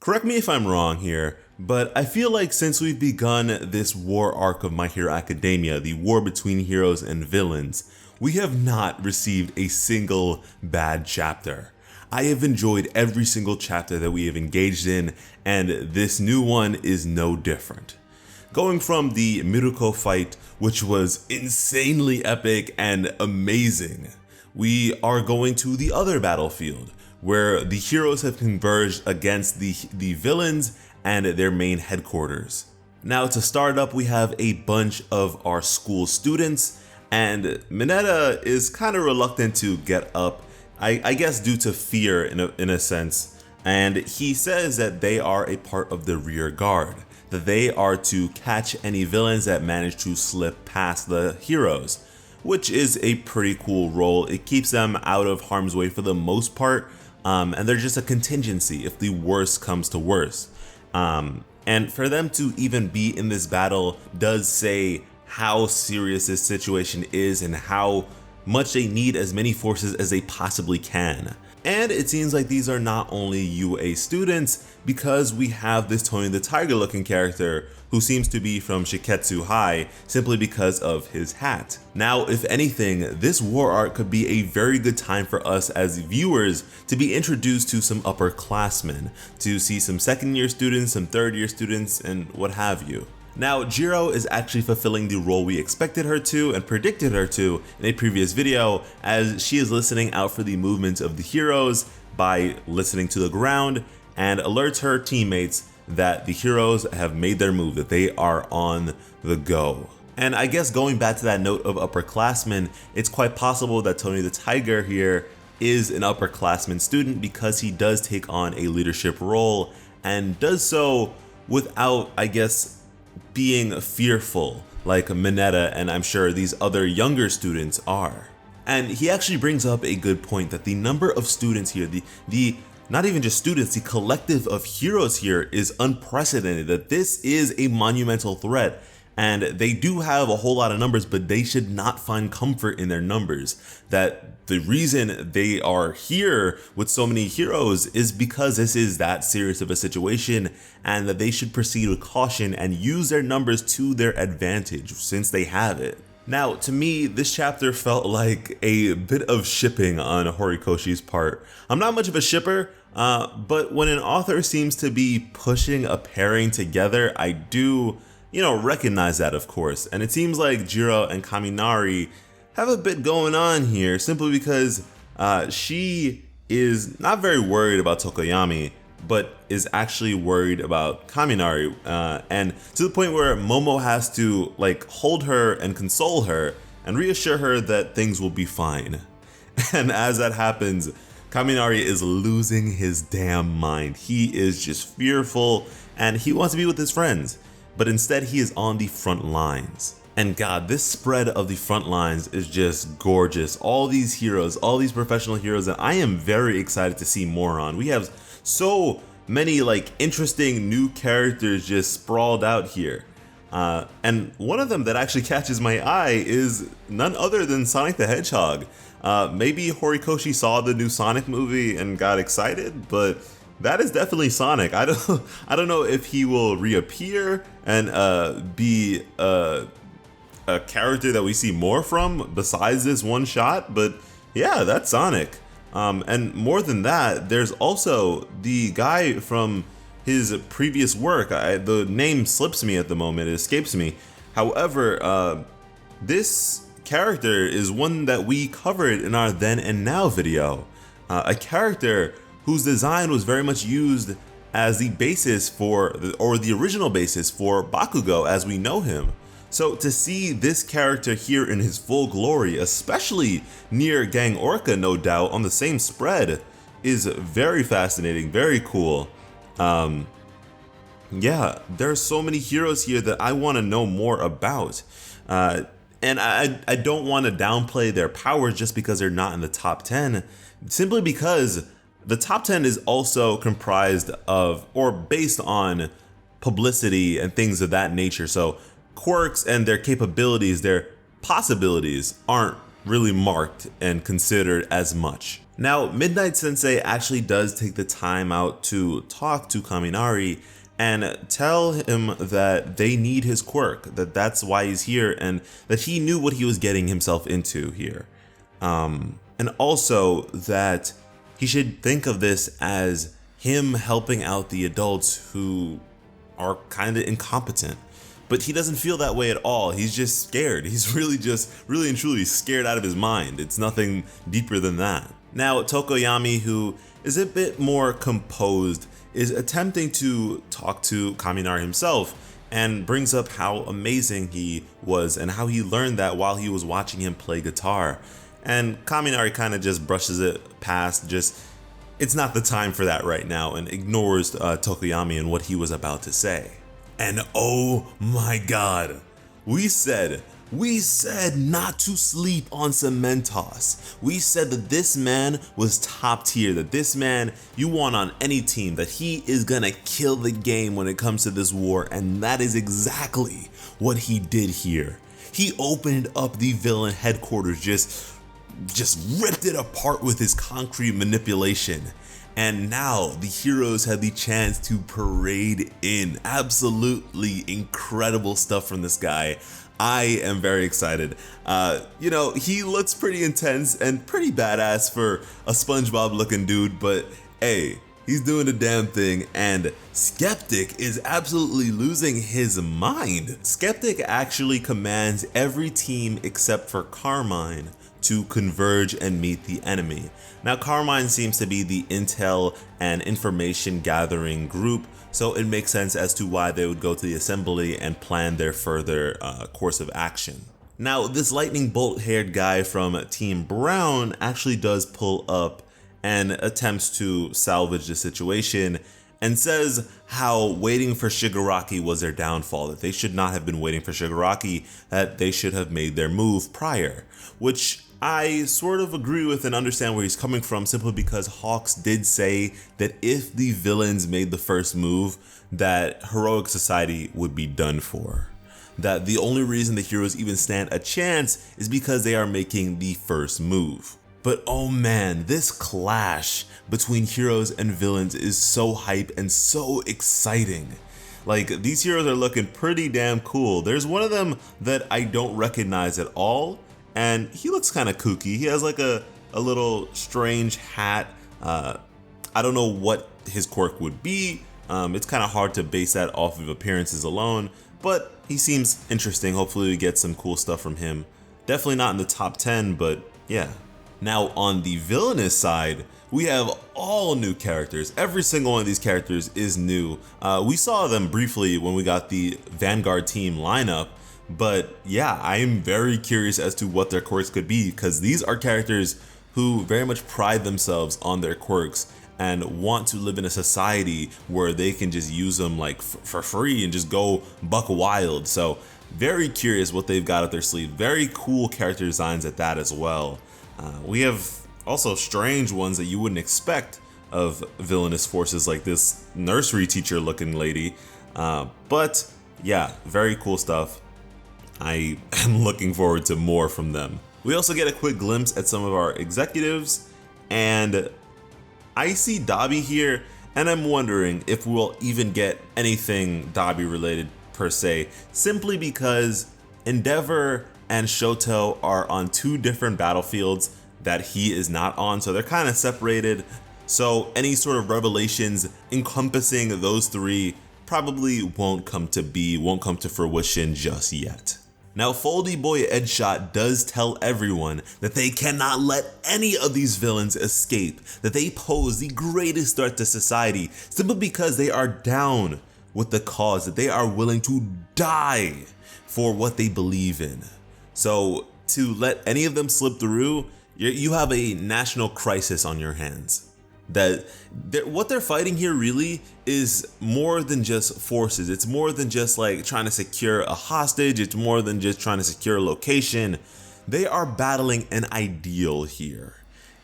Correct me if I'm wrong here, but I feel like since we've begun this war arc of My Hero Academia, the war between heroes and villains, we have not received a single bad chapter. I have enjoyed every single chapter that we have engaged in, and this new one is no different. Going from the Miruko fight, which was insanely epic and amazing, we are going to the other battlefield, where the heroes have converged against the villains and their main headquarters. Now to start up, we have a bunch of our school students, and Mineta is kind of reluctant to get up, I guess due to fear in a sense, and he says that they are a part of the rear guard, that they are to catch any villains that manage to slip past the heroes, which is a pretty cool role. It keeps them out of harm's way for the most part, and they're just a contingency if the worst comes to worst. And for them to even be in this battle does say how serious this situation is and how much they need as many forces as they possibly can. And it seems like these are not only UA students, because we have this Tony the Tiger looking character who seems to be from Shiketsu High simply because of his hat. Now, if anything, this war arc could be a very good time for us as viewers to be introduced to some upperclassmen, to see some second year students, some third year students, and what have you. Now, Jiro is actually fulfilling the role we expected her to and predicted her to in a previous video, as she is listening out for the movements of the heroes by listening to the ground and alerts her teammates that the heroes have made their move, that they are on the go. And I guess going back to that note of upperclassmen, it's quite possible that Tony the Tiger here is an upperclassman student because he does take on a leadership role and does so without, I guess, being fearful like Mineta and I'm sure these other younger students are. And he actually brings up a good point that the number of students here, the not even just students, the collective of heroes here is unprecedented, that this is a monumental threat. And they do have a whole lot of numbers, but they should not find comfort in their numbers. That the reason they are here with so many heroes is because this is that serious of a situation, and that they should proceed with caution and use their numbers to their advantage since they have it. Now, to me, this chapter felt like a bit of shipping on Horikoshi's part. I'm not much of a shipper, but when an author seems to be pushing a pairing together, I do recognize that, of course. And it seems like Jiro and Kaminari have a bit going on here simply because she is not very worried about Tokoyami, but is actually worried about Kaminari, and to the point where Momo has to hold her and console her and reassure her that things will be fine. And as that happens, Kaminari is losing his damn mind. He is just fearful and he wants to be with his friends, but instead he is on the front lines. And God, this spread of the front lines is just gorgeous. All these heroes, all these professional heroes that I am very excited to see more on. We have so many interesting new characters just sprawled out here. And one of them that actually catches my eye is none other than Sonic the Hedgehog. Maybe Horikoshi saw the new Sonic movie and got excited, but that is definitely Sonic. I don't know if he will reappear and be a character that we see more from besides this one shot, but yeah, that's Sonic. And more than that, there's also the guy from his previous work. The name slips me at the moment, it escapes me. However, this character is one that we covered in our Then and Now video. A character whose design was very much used as the basis for, or the original basis for Bakugo as we know him. So to see this character here in his full glory, especially near Gang Orca, no doubt, on the same spread, is very fascinating, very cool. Yeah, there are so many heroes here that I want to know more about. And I don't want to downplay their powers just because they're not in the top 10, simply because the top 10 is also comprised of, or based on, publicity and things of that nature. So quirks and their capabilities, their possibilities aren't really marked and considered as much. Now, Midnight Sensei actually does take the time out to talk to Kaminari and tell him that they need his quirk, that that's why he's here, and that he knew what he was getting himself into here. And also that he should think of this as him helping out the adults who are kind of incompetent. But he doesn't feel that way at all. He's just scared. He's really and truly scared out of his mind. It's nothing deeper than that. Now, Tokoyami, who is a bit more composed, is attempting to talk to Kaminari himself and brings up how amazing he was and how he learned that while he was watching him play guitar. And Kaminari kind of just brushes it past, it's not the time for that right now, and ignores Tokoyami and what he was about to say. And oh my god, we said not to sleep on Cementos. We said that this man was top tier, that this man you want on any team, that he is gonna kill the game when it comes to this war, and that is exactly what he did here. He opened up the villain headquarters, just ripped it apart with his concrete manipulation. And now the heroes had the chance to parade in. Absolutely incredible stuff from this guy. I am very excited. He looks pretty intense and pretty badass for a SpongeBob looking dude, but hey, he's doing the damn thing, and Skeptic is absolutely losing his mind. Skeptic actually commands every team except for Carmine to converge and meet the enemy. Now, Carmine seems to be the intel and information gathering group, so it makes sense as to why they would go to the assembly and plan their further course of action. Now, this lightning bolt haired guy from Team Brown actually does pull up and attempts to salvage the situation and says how waiting for Shigaraki was their downfall, that they should not have been waiting for Shigaraki, that they should have made their move prior, which I sort of agree with and understand where he's coming from, simply because Hawks did say that if the villains made the first move, that Heroic Society would be done for. That the only reason the heroes even stand a chance is because they are making the first move. But oh man, this clash between heroes and villains is so hype and so exciting. Like, these heroes are looking pretty damn cool. There's one of them that I don't recognize at all, and he looks kind of kooky. He has like a little strange hat. I don't know what his quirk would be. It's kind of hard to base that off of appearances alone, but he seems interesting. Hopefully we get some cool stuff from him. Definitely not in the top 10, but yeah. Now on the villainous side, we have all new characters. Every single one of these characters is new. We saw them briefly when we got the Vanguard team lineup, but yeah, I am very curious as to what their quirks could be, because these are characters who very much pride themselves on their quirks and want to live in a society where they can just use them like for free and just go buck wild. So very curious what they've got up their sleeve. Very cool character designs at that as well. We have also strange ones that you wouldn't expect of villainous forces, like this nursery teacher looking lady. But yeah, very cool stuff. I am looking forward to more from them. We also get a quick glimpse at some of our executives, and I see Dabi here, and I'm wondering if we'll even get anything Dabi related per se, simply because Endeavor and Shoto are on two different battlefields that he is not on, so they're kind of separated. So any sort of revelations encompassing those three probably won't come to fruition just yet. Now, Foldy Boy Edshot does tell everyone that they cannot let any of these villains escape, that they pose the greatest threat to society simply because they are down with the cause, that they are willing to die for what they believe in. So to let any of them slip through, you have a national crisis on your hands. That what they're fighting here really is more than just forces. It's more than just like trying to secure a hostage. It's more than just trying to secure a location. They are battling an ideal here.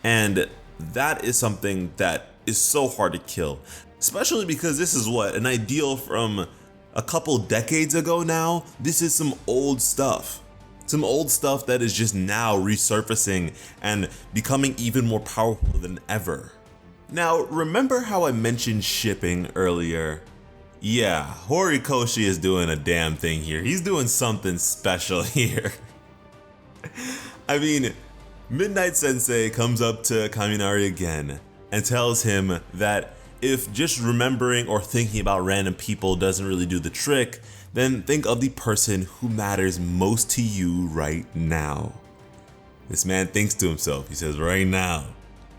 And that is something that is so hard to kill, especially because this is an ideal from a couple decades ago now. This is some old stuff. Some old stuff that is just now resurfacing and becoming even more powerful than ever. Now, remember how I mentioned shipping earlier? Yeah, Horikoshi is doing a damn thing here. He's doing something special here. I mean, Midnight Sensei comes up to Kaminari again and tells him that if just remembering or thinking about random people doesn't really do the trick, then think of the person who matters most to you right now. This man thinks to himself, he says, right now.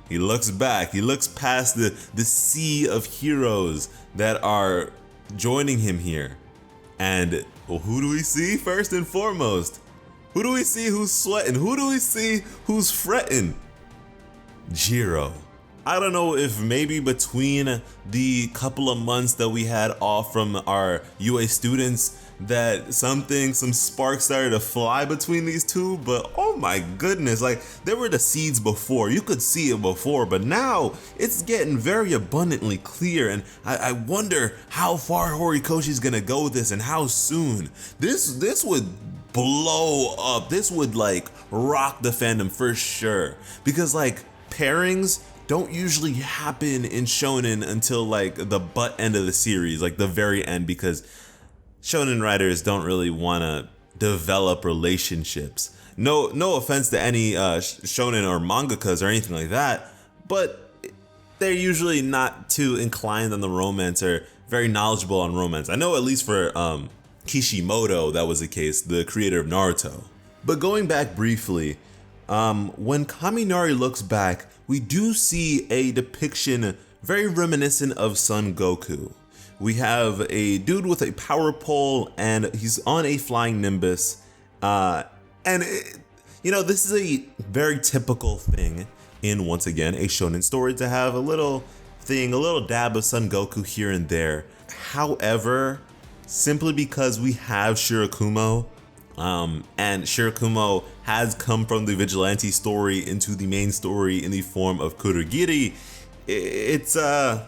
He looks back, he looks past the sea of heroes that are joining him here. And well, who do we see first and foremost? Who do we see who's sweating? Who do we see who's fretting? Jiro. I don't know if maybe between the couple of months that we had off from our UA students that some sparks started to fly between these two, but oh my goodness, like there were the seeds before, you could see it before, but now it's getting very abundantly clear, and I wonder how far Horikoshi's gonna go with this and how soon. This would blow up, this would like rock the fandom for sure, because like pairings don't usually happen in shonen until like the butt end of the series, like the very end, because shonen writers don't really want to develop relationships. No offense to any shonen or mangakas or anything like that, but they're usually not too inclined on the romance or very knowledgeable on romance. I know at least for Kishimoto that was the case, the creator of Naruto. But going back briefly, when Kaminari looks back, we do see a depiction very reminiscent of Son Goku. We have a dude with a power pole and he's on a flying nimbus. This is a very typical thing in, once again, a shonen story to have a little dab of Son Goku here and there. However, simply because we have Shirakumo, and Shirakumo has come from the vigilante story into the main story in the form of Kurogiri, it's a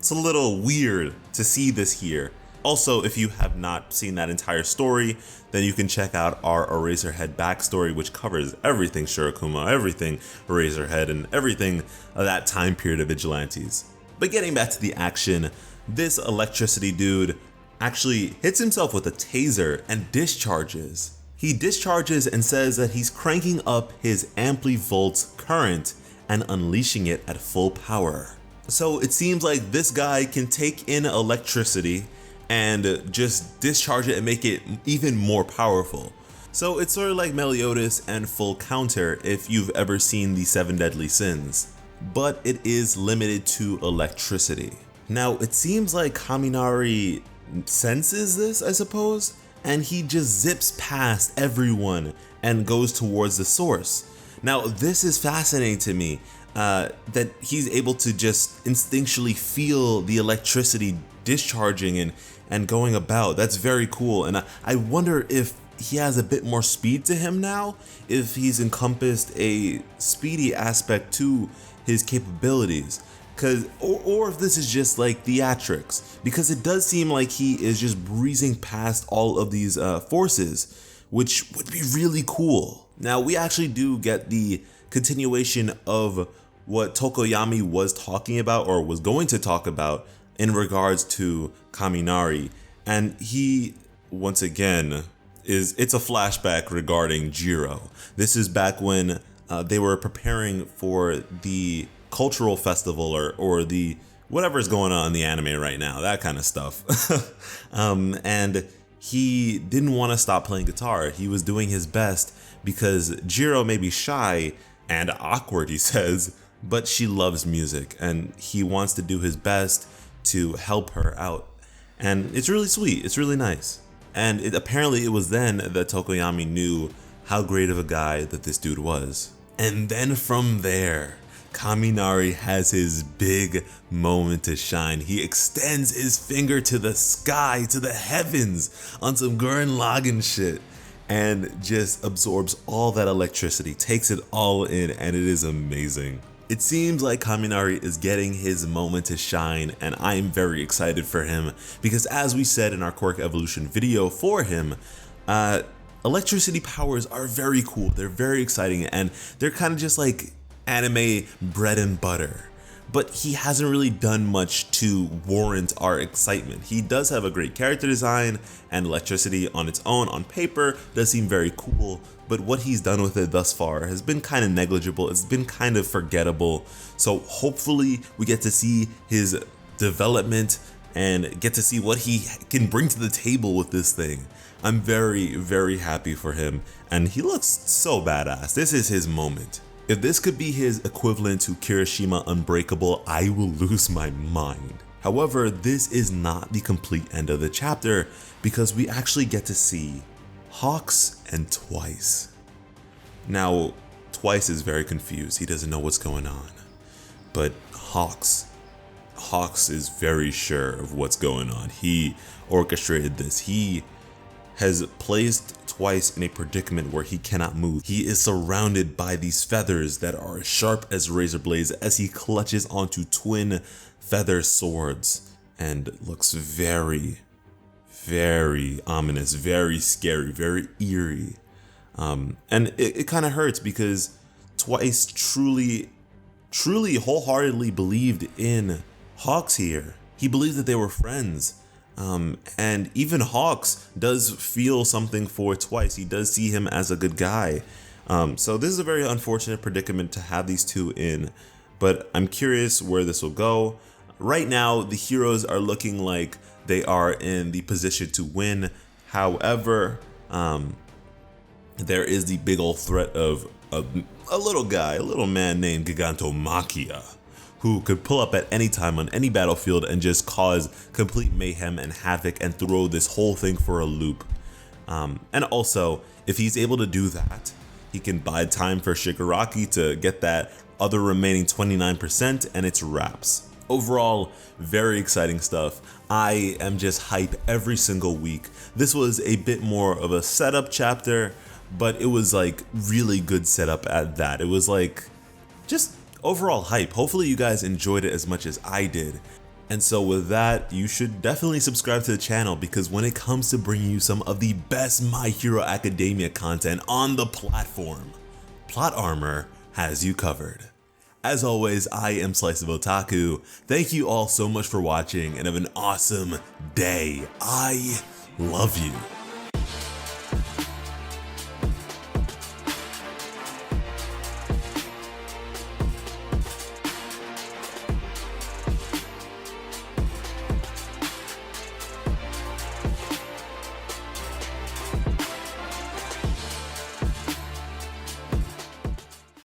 little weird to see this here. Also, if you have not seen that entire story, then you can check out our Eraserhead backstory, which covers everything Shirakumo, everything Eraserhead, and everything of that time period of vigilantes. But getting back to the action, this electricity dude actually hits himself with a taser and discharges. He discharges and says that he's cranking up his amplivolt current and unleashing it at full power. So it seems like this guy can take in electricity and just discharge it and make it even more powerful. So it's sort of like Meliodas and Full Counter if you've ever seen the 7 Deadly Sins, but it is limited to electricity. Now it seems like Kaminari senses this, I suppose, and he just zips past everyone and goes towards the source. Now this is fascinating to me, that he's able to just instinctually feel the electricity discharging and going about. That's very cool, and I wonder if he has a bit more speed to him now, if he's encompassed a speedy aspect to his capabilities. Or if this is just like theatrics, because it does seem like he is just breezing past all of these forces, which would be really cool. Now we actually do get the continuation of what Tokoyami was talking about, or was going to talk about, in regards to Kaminari, and he once again it's a flashback regarding Jiro. This is back when they were preparing for the cultural festival or the whatever's going on in the anime right now, that kind of stuff. And he didn't want to stop playing guitar. He was doing his best because Jiro may be shy and awkward, he says, but she loves music and he wants to do his best to help her out. And it's really sweet, it's really nice. And apparently it was then that Tokoyami knew how great of a guy that this dude was. And then from there, Kaminari has his big moment to shine. He extends his finger to the sky, to the heavens, on some Gurren Lagann shit, and just absorbs all that electricity, takes it all in, and it is amazing. It seems like Kaminari is getting his moment to shine, and I am very excited for him, because as we said in our Quirk Evolution video for him, Electricity powers are very cool, they're very exciting, and they're kind of just like anime bread and butter. But he hasn't really done much to warrant our excitement. He does have a great character design, and electricity on its own, on paper, does seem very cool, but what he's done with it thus far has been kind of negligible, it's been kind of forgettable. So hopefully we get to see his development and get to see what he can bring to the table with this thing. I'm very, very happy for him, and he looks so badass. This is his moment. If this could be his equivalent to Kirishima Unbreakable, I will lose my mind. However, this is not the complete end of the chapter, because we actually get to see Hawks and Twice. Now, Twice is very confused, he doesn't know what's going on. But Hawks is very sure of what's going on. He orchestrated this. He has placed Twice in a predicament where he cannot move. He is surrounded by these feathers that are as sharp as razor blades as he clutches onto twin feather swords, and looks very, very ominous, very scary, very eerie. And it kind of hurts because Twice truly wholeheartedly believed in Hawks here. He believed that they were friends. And even Hawks does feel something for Twice. He does see him as a good guy. So this is a very unfortunate predicament to have these two in, but I'm curious where this will go. Right now, the heroes are looking like they are in the position to win. However, there is the big old threat of a little guy, a little man named Gigantomachia, who could pull up at any time on any battlefield and just cause complete mayhem and havoc and throw this whole thing for a loop. And also, if he's able to do that, he can buy time for Shigaraki to get that other remaining 29% and it's wraps. Overall, very exciting stuff. I am just hype every single week. This was a bit more of a setup chapter, but it was like really good setup at that. It was like just overall hype. Hopefully you guys enjoyed it as much as I did. And so with that, you should definitely subscribe to the channel, because when it comes to bringing you some of the best My Hero Academia content on the platform, Plot Armor has you covered. As always, I am Slice of Otaku. Thank you all so much for watching and have an awesome day. I love you.